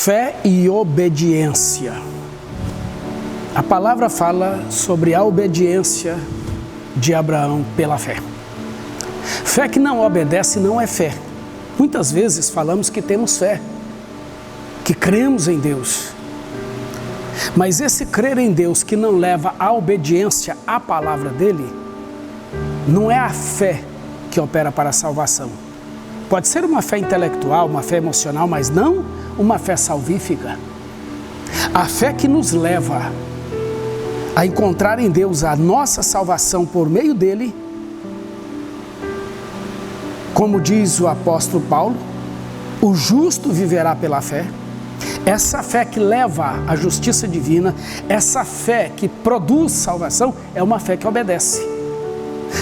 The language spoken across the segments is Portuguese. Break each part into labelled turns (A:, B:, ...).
A: Fé e obediência. A palavra fala sobre a obediência de Abraão pela fé. Fé que não obedece não é fé. Muitas vezes falamos que temos fé, que cremos em Deus. Mas esse crer em Deus que não leva à obediência à palavra dele, não é a fé que opera para a salvação. Pode ser uma fé intelectual, uma fé emocional, mas não uma fé salvífica. A fé que nos leva a encontrar em Deus a nossa salvação por meio dele, como diz o apóstolo Paulo, o justo viverá pela fé. Essa fé que leva à justiça divina, essa fé que produz salvação, é uma fé que obedece.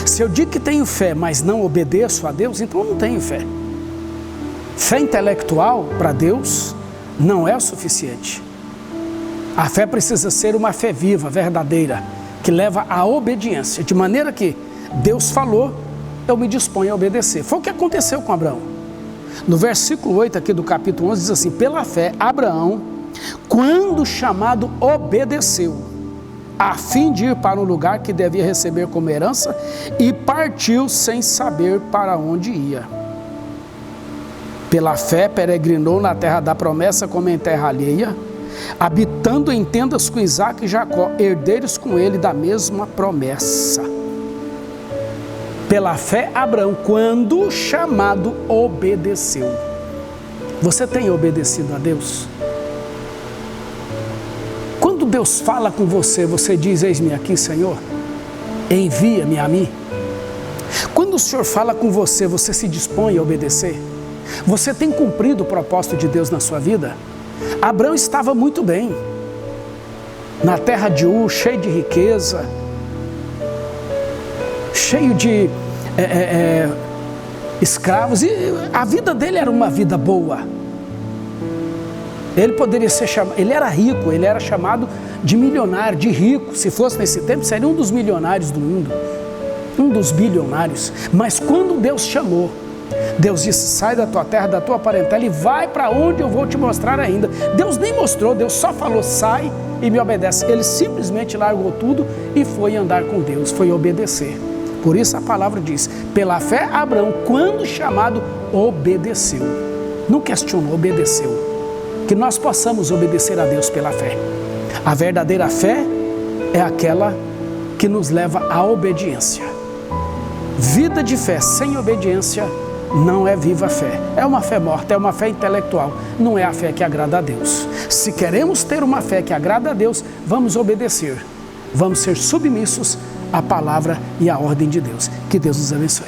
A: Se eu digo que tenho fé, mas não obedeço a Deus, então eu não tenho fé. Fé intelectual para Deus não é o suficiente. A fé precisa ser uma fé viva, verdadeira, que leva à obediência, de maneira que Deus falou, eu me disponho a obedecer. Foi o que aconteceu com Abraão. No versículo 8 aqui do capítulo 11 diz assim: pela fé, Abraão, quando chamado, obedeceu, a fim de ir para um lugar que devia receber como herança, e partiu sem saber para onde ia. Pela fé, peregrinou na terra da promessa como em terra alheia, habitando em tendas com Isaque e Jacó, herdeiros com ele da mesma promessa. Pela fé, Abraão, quando chamado, obedeceu. Você tem obedecido a Deus? Quando Deus fala com você, você diz: eis-me aqui, Senhor, envia-me a mim. Quando o Senhor fala com você, você se dispõe a obedecer? Você tem cumprido o propósito de Deus na sua vida? Abraão estava muito bem, na terra de Ur, cheio de riqueza, cheio de escravos, e a vida dele era uma vida boa. Ele poderia ser chamado, ele era rico, ele era chamado de milionário, de rico. Se fosse nesse tempo, seria um dos milionários do mundo, um dos bilionários. Mas quando Deus chamou, Deus disse: sai da tua terra, da tua parentela e vai para onde eu vou te mostrar ainda. Deus nem mostrou, Deus só falou: sai e me obedece. Ele simplesmente largou tudo e foi andar com Deus, foi obedecer. Por isso a palavra diz: pela fé, Abraão, quando chamado, obedeceu. Não questionou, obedeceu. Que nós possamos obedecer a Deus pela fé. A verdadeira fé é aquela que nos leva à obediência. Vida de fé sem obediência não é viva fé. É uma fé morta, é uma fé intelectual. Não é a fé que agrada a Deus. Se queremos ter uma fé que agrada a Deus, vamos obedecer. Vamos ser submissos à palavra e à ordem de Deus. Que Deus nos abençoe.